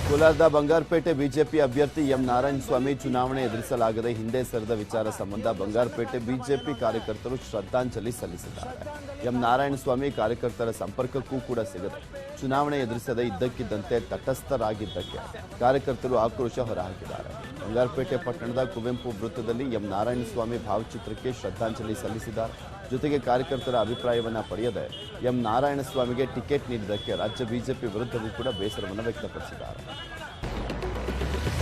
ಕೋಲಾರದ ಬಂಗಾರಪೇಟೆ ಬಿಜೆಪಿ ಅಭ್ಯರ್ಥಿ ಎಂ ನಾರಾಯಣಸ್ವಾಮಿ ಚುನಾವಣೆ ಎದುರಿಸಲಾಗದೆ ಹಿಂದೆ ಸರಿದ ವಿಚಾರ ಸಂಬಂಧ ಬಂಗಾರಪೇಟೆ ಬಿಜೆಪಿ ಕಾರ್ಯಕರ್ತರು ಶ್ರದ್ಧಾಂಜಲಿ ಸಲ್ಲಿಸಿದ್ದಾರೆ. ಎಂ ನಾರಾಯಣಸ್ವಾಮಿ ಕಾರ್ಯಕರ್ತರ ಸಂಪರ್ಕಕ್ಕೂ ಕೂಡ ಸಿಗದೆ ಚುನಾವಣೆ ಎದುರಿಸದೆ ಇದ್ದಕ್ಕಿದ್ದಂತೆ ತಟಸ್ಥರಾಗಿದ್ದಕ್ಕೆ ಕಾರ್ಯಕರ್ತರು ಆಕ್ರೋಶ ಹೊರಹಾಕಿದ್ದಾರೆ. ಬಂಗಾರಪೇಟೆ ಪಟ್ಟಣದ ಕುವೆಂಪು ವೃತ್ತದಲ್ಲಿ ಎಂ ನಾರಾಯಣಸ್ವಾಮಿ ಭಾವಚಿತ್ರಕ್ಕೆ ಶ್ರದ್ಧಾಂಜಲಿ ಸಲ್ಲಿಸಿದ್ದಾರೆ. ಜೊತೆಗೆ ಕಾರ್ಯಕರ್ತರ ಅಭಿಪ್ರಾಯವನ್ನ ಪಡೆಯದೆ ಎಂ ನಾರಾಯಣಸ್ವಾಮಿಗೆ ಟಿಕೆಟ್ ನೀಡಿದ್ದಕ್ಕೆ ರಾಜ್ಯ ಬಿಜೆಪಿ ವಿರುದ್ಧವೂ ಕೂಡ ಬೇಸರವನ್ನು ವ್ಯಕ್ತಪಡಿಸಿದ್ದಾರೆ.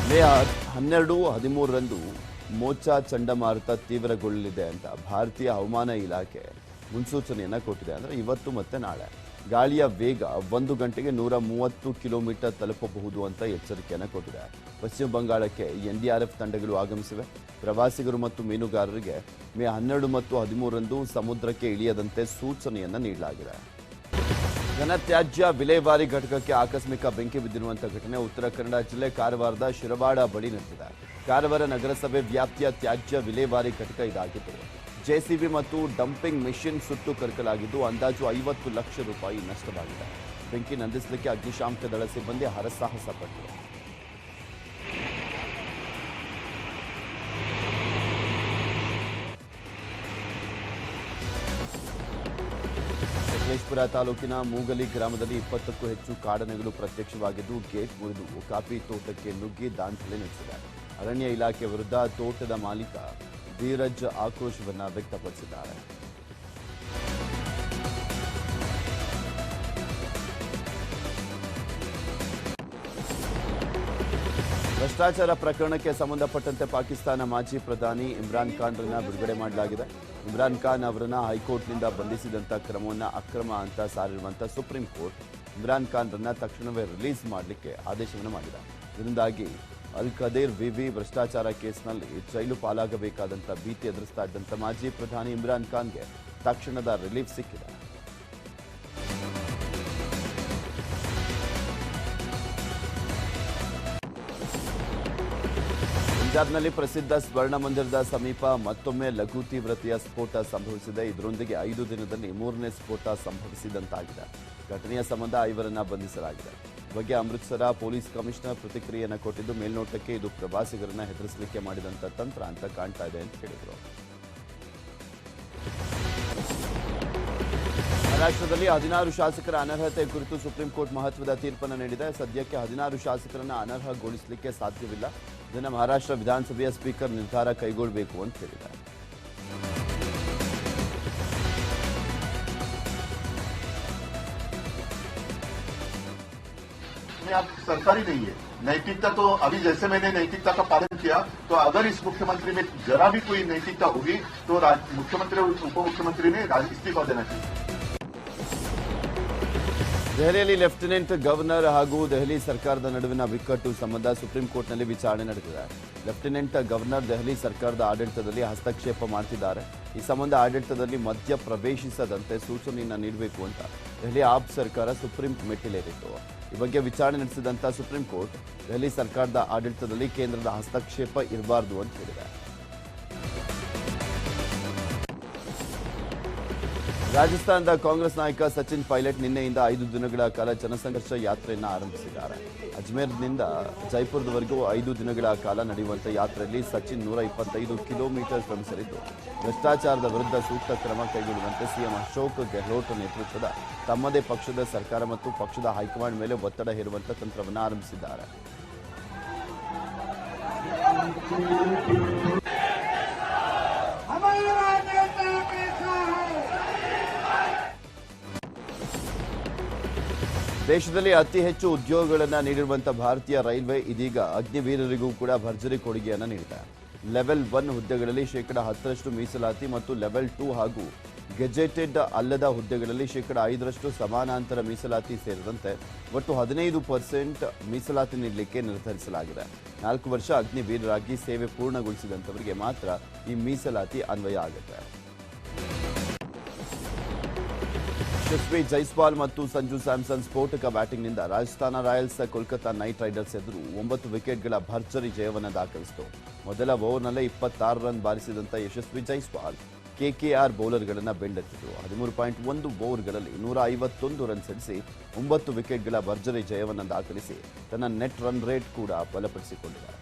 ಮೇ 12, 13ರಂದು ಮೋಚಾ ಚಂಡಮಾರುತ ತೀವ್ರಗೊಳ್ಳಲಿದೆ ಅಂತ ಭಾರತೀಯ ಹವಾಮಾನ ಇಲಾಖೆ ಮುನ್ಸೂಚನೆಯನ್ನ ಕೊಟ್ಟಿದೆ. ಅಂದರೆ ಇವತ್ತು ಮತ್ತೆ ನಾಳೆ ಗಾಳಿಯ ವೇಗ 1 ಗಂಟೆಗೆ 130 ಕಿಲೋಮೀಟರ್ ತಲುಪಬಹುದು ಅಂತ ಎಚ್ಚರಿಕೆಯನ್ನು ಕೊಟ್ಟಿದೆ. ಪಶ್ಚಿಮ ಬಂಗಾಳಕ್ಕೆ ಎನ್ಡಿಆರ್ಎಫ್ ತಂಡಗಳು ಆಗಮಿಸಿವೆ. ಪ್ರವಾಸಿಗರು ಮತ್ತು ಮೀನುಗಾರರಿಗೆ ಮೇ 12 ಮತ್ತು 13ರಂದು ಸಮುದ್ರಕ್ಕೆ ಇಳಿಯದಂತೆ ಸೂಚನೆಯನ್ನು ನೀಡಲಾಗಿದೆ. ಘನತ್ಯಾಜ್ಯ ವಿಲೇವಾರಿ ಘಟಕಕ್ಕೆ ಆಕಸ್ಮಿಕ ಬೆಂಕಿ ಬಿದ್ದಿರುವಂತಹ ಘಟನೆ ಉತ್ತರ ಕನ್ನಡ ಜಿಲ್ಲೆ ಕಾರವಾರದ ಶಿರವಾಡ ಬಳಿ ನಡೆದಿದೆ. ಕಾರವಾರ ನಗರಸಭೆ ವ್ಯಾಪ್ತಿಯ ತ್ಯಾಜ್ಯ ವಿಲೇವಾರಿ ಘಟಕ ಇದಾಗಿದ್ದು ಜೆಸಿಬಿ ಮತ್ತು ಡಂಪಿಂಗ್ ಮೆಷಿನ್ ಸುಟ್ಟು ಕರಕಲಾಗಿದ್ದು ಅಂದಾಜು 50 ಲಕ್ಷ ರೂಪಾಯಿ ನಷ್ಟವಾಗಿದೆ. ಬೆಂಕಿ ನಂದಿಸಲಿಕ್ಕೆ ಅಗ್ನಿಶಾಮಕ ದಳ ಸಿಬ್ಬಂದಿ ಹರಸಾಹಸ ಪಟ್ಟರು. ಸಕಲೇಶಪುರ ತಾಲೂಕಿನ ಮೂಗಲಿ ಗ್ರಾಮದಲ್ಲಿ 20ಕ್ಕೂ ಹೆಚ್ಚು ಕಾಡಾನೆಗಳು ಪ್ರತ್ಯಕ್ಷವಾಗಿದ್ದು ಗೇಟ್ ಮುರಿದು ಕಾಫಿ ತೋಟಕ್ಕೆ ನುಗ್ಗಿ ದಾಂಧಲೆ ನಡೆಸಿದೆ. ಅರಣ್ಯ ಇಲಾಖೆ ವಿರುದ್ಧ ತೋಟದ ಮಾಲೀಕ ಧೀರಜ್ ಆಕ್ರೋಶವನ್ನು ವ್ಯಕ್ತಪಡಿಸಿದ್ದಾರೆ. ಭ್ರಷ್ಟಾಚಾರ ಪ್ರಕರಣಕ್ಕೆ ಸಂಬಂಧಪಟ್ಟಂತೆ ಪಾಕಿಸ್ತಾನ ಮಾಜಿ ಪ್ರಧಾನಿ ಇಮ್ರಾನ್ ಖಾನ್ರನ್ನ ಬಿಡುಗಡೆ ಮಾಡಲಾಗಿದೆ. ಇಮ್ರಾನ್ ಖಾನ್ ಅವರನ್ನ ಹೈಕೋರ್ಟ್ನಿಂದ ಬಂಧಿಸಿದಂಥ ಕ್ರಮವನ್ನು ಅಕ್ರಮ ಅಂತ ಸಾರಿರುವಂಥ ಸುಪ್ರೀಂ ಕೋರ್ಟ್ ಇಮ್ರಾನ್ ಖಾನ್ರನ್ನ ತಕ್ಷಣವೇ ರಿಲೀಸ್ ಮಾಡಲಿಕ್ಕೆ ಆದೇಶವನ್ನು ಮಾಡಿದೆ. ಇದರಿಂದಾಗಿ ಅಲ್ ಖದೀರ್ ವಿವಿ ಭ್ರಷ್ಟಾಚಾರ ಕೇಸ್ನಲ್ಲಿ ಜೈಲು ಪಾಲಾಗಬೇಕಾದಂಥ ಭೀತಿ ಎದುರಿಸ್ತಾ ಇದ್ದಂಥ ಮಾಜಿ ಪ್ರಧಾನಿ ಇಮ್ರಾನ್ ಖಾನ್ಗೆ ತಕ್ಷಣದ ರಿಲೀಫ್ ಸಿಕ್ಕಿದೆ. ಪಂಜಾಬ್ನಲ್ಲಿ ಪ್ರಸಿದ್ಧ ಸ್ವರ್ಣ ಮಂದಿರದ ಸಮೀಪ ಮತ್ತೊಮ್ಮೆ ಲಘು ತೀವ್ರತೆಯ ಸ್ಫೋಟ ಸಂಭವಿಸಿದೆ. ಇದರೊಂದಿಗೆ 5 ದಿನದಲ್ಲಿ 3ನೇ ಸ್ಫೋಟ ಸಂಭವಿಸಿದಂತಾಗಿದೆ. ಘಟನೆಯ ಸಂಬಂಧ 5ರನ್ನ ಬಂಧಿಸಲಾಗಿದೆ. ಬಗ್ಗೆ ಅಮೃತಸರ ಪೊಲೀಸ್ ಕಮಿಷನರ್ ಪ್ರತಿಕ್ರಿಯೆಯನ್ನು ಕೊಟ್ಟಿದ್ದು ಮೇಲ್ನೋಟಕ್ಕೆ ಇದು ಪ್ರವಾಸಿಗರನ್ನ ಹೆದರಿಸಲಿಕ್ಕೆ ಮಾಡಿದಂಥ ತಂತ್ರ ಅಂತ ಕಾಣ್ತಾ ಇದೆ ಅಂತ ಹೇಳಿದರು. ಮಹಾರಾಷ್ಟ್ರದಲ್ಲಿ 16 ಶಾಸಕರ ಅನರ್ಹತೆ ಕುರಿತು ಸುಪ್ರೀಂ ಕೋರ್ಟ್ ಮಹತ್ವದ ತೀರ್ಪನ್ನು ನೀಡಿದೆ. ಸದ್ಯಕ್ಕೆ 16 ಶಾಸಕರನ್ನ ಅನರ್ಹಗೊಳಿಸಲಿಕ್ಕೆ ಸಾಧ್ಯವಿಲ್ಲ. ಇದನ್ನು ಮಹಾರಾಷ್ಟ್ರ ವಿಧಾನಸಭೆಯ ಸ್ಪೀಕರ್ ನಿರ್ಧಾರ ಕೈಗೊಳ್ಳಬೇಕು ಅಂತ ಹೇಳಿದ್ದಾರೆ. आप सरकारी नहीं है। नैतिकता तो अभी जैसे मैंने नैतिकता का पालन किया, तो अगर इस मुख्यमंत्री में जरा भी कोई नैतिकता होगी तो मुख्यमंत्री और उप मुख्यमंत्री ने इस्तीफा देना चाहिए. ದೆಹಲಿಯಲ್ಲಿ ಲೆಫ್ಟಿನೆಂಟ್ ಗವರ್ನರ್ ಹಾಗೂ ದೆಹಲಿ ಸರ್ಕಾರದ ನಡುವಿನ ಬಿಕ್ಕಟ್ಟು ಸಂಬಂಧ ಸುಪ್ರೀಂ ಕೋರ್ಟ್ನಲ್ಲಿ ವಿಚಾರಣೆ ನಡೆದಿದೆ. ಲೆಫ್ಟಿನೆಂಟ್ ಗವರ್ನರ್ ದೆಹಲಿ ಸರ್ಕಾರದ ಆಡಳಿತದಲ್ಲಿ ಹಸ್ತಕ್ಷೇಪ ಮಾಡ್ತಿದ್ದಾರೆ. ಈ ಸಂಬಂಧ ಆಡಳಿತದಲ್ಲಿ ಮಧ್ಯ ಪ್ರವೇಶಿಸದಂತೆ ಸೂಚನೆಯನ್ನು ನೀಡಬೇಕು ಅಂತ ದೆಹಲಿ ಆಪ್ ಸರ್ಕಾರ ಸುಪ್ರೀಂ ಮೆಟ್ಟಿಲೇರಿತ್ತು. ಈ ಬಗ್ಗೆ ವಿಚಾರಣೆ ನಡೆಸಿದಂಥ ಸುಪ್ರೀಂ ಕೋರ್ಟ್ ದೆಹಲಿ ಸರ್ಕಾರದ ಆಡಳಿತದಲ್ಲಿ ಕೇಂದ್ರದ ಹಸ್ತಕ್ಷೇಪ ಇರಬಾರದು ಅಂತ ಹೇಳಿದೆ. ರಾಜಸ್ಥಾನದ ಕಾಂಗ್ರೆಸ್ ನಾಯಕ ಸಚಿನ್ ಪೈಲಟ್ ನಿನ್ನೆಯಿಂದ 5 ದಿನಗಳ ಕಾಲ ಜನಸಂಘರ್ಷ ಯಾತ್ರೆಯನ್ನು ಆರಂಭಿಸಿದ್ದಾರೆ. ಅಜ್ಮೇರ್ನಿಂದ ಜೈಪುರದವರೆಗೂ 5 ದಿನಗಳ ಕಾಲ ನಡೆಯುವಂಥ ಯಾತ್ರೆಯಲ್ಲಿ ಸಚಿನ್ 125 ಕಿಲೋಮೀಟರ್ ಶ್ರಮಿಸಲಿದ್ದು ಭ್ರಷ್ಟಾಚಾರದ ವಿರುದ್ಧ ಸೂಕ್ತ ಕ್ರಮ ಕೈಗೊಳ್ಳುವಂತೆ ಸಿಎಂ ಅಶೋಕ್ ಗೆಹ್ಲೋಟ್ ನೇತೃತ್ವದ ತಮ್ಮದೇ ಪಕ್ಷದ ಸರ್ಕಾರ ಮತ್ತು ಪಕ್ಷದ ಹೈಕಮಾಂಡ್ ಮೇಲೆ ಒತ್ತಡ ಹೇರುವಂಥ ತಂತ್ರವನ್ನು ಆರಂಭಿಸಿದ್ದಾರೆ. ದೇಶದಲ್ಲಿ ಅತಿ ಹೆಚ್ಚು ಉದ್ಯೋಗಗಳನ್ನು ನೀಡಿರುವಂಥ ಭಾರತೀಯ ರೈಲ್ವೆ ಇದೀಗ ಅಗ್ನಿವೀರರಿಗೂ ಕೂಡ ಭರ್ಜರಿ ಕೊಡುಗೆಯನ್ನು ನೀಡಿದೆ. ಲೆವೆಲ್ 1 ಹುದ್ದೆಗಳಲ್ಲಿ ಶೇಕಡ 10ರಷ್ಟು ಮೀಸಲಾತಿ ಮತ್ತು ಲೆವೆಲ್ 2 ಹಾಗೂ ಗೆಜೆಟೆಡ್ ಅಲ್ಲದ ಹುದ್ದೆಗಳಲ್ಲಿ ಶೇಕಡ 5ರಷ್ಟು ಸಮಾನಾಂತರ ಮೀಸಲಾತಿ ಸೇರಿದಂತೆ ಒಟ್ಟು 15% ಮೀಸಲಾತಿ ನೀಡಲಿಕ್ಕೆ ನಿರ್ಧರಿಸಲಾಗಿದೆ. 4 ವರ್ಷ ಅಗ್ನಿವೀರರಾಗಿ ಸೇವೆ ಪೂರ್ಣಗೊಳಿಸಿದಂಥವರಿಗೆ ಮಾತ್ರ ಈ ಮೀಸಲಾತಿ ಅನ್ವಯ ಆಗುತ್ತೆ. ಯಶಸ್ವಿ ಜೈಸ್ವಾಲ್ ಮತ್ತು ಸಂಜು ಸ್ಯಾಮ್ಸನ್ ಸ್ಫೋಟಕ ಬ್ಯಾಟಿಂಗ್ನಿಂದ Rajasthan Royals Kolkata Knight Riders ಎದುರು 9 ವಿಕೆಟ್ಗಳ ಭರ್ಜರಿ ಜಯವನ್ನು ದಾಖಲಿಸಿತು. ಮೊದಲ ಓವರ್ನಲ್ಲೇ 26 ರನ್ ಬಾರಿಸಿದಂಥ ಯಶಸ್ವಿ ಜೈಸ್ವಾಲ್ ಕೆಕೆಆರ್ ಬೌಲರ್ಗಳನ್ನು ಬೆನ್ನತ್ತಿದ್ರು. 13.1 ಓವರ್ಗಳಲ್ಲಿ 151 ರನ್ ಸಿಡಿಸಿ 9 ವಿಕೆಟ್ಗಳ ಭರ್ಜರಿ ಜಯವನ್ನು ದಾಖಲಿಸಿ ತನ್ನ ನೆಟ್ ರನ್ ರೇಟ್ ಕೂಡ ಬಲಪಡಿಸಿಕೊಂಡಿದ್ದಾರೆ.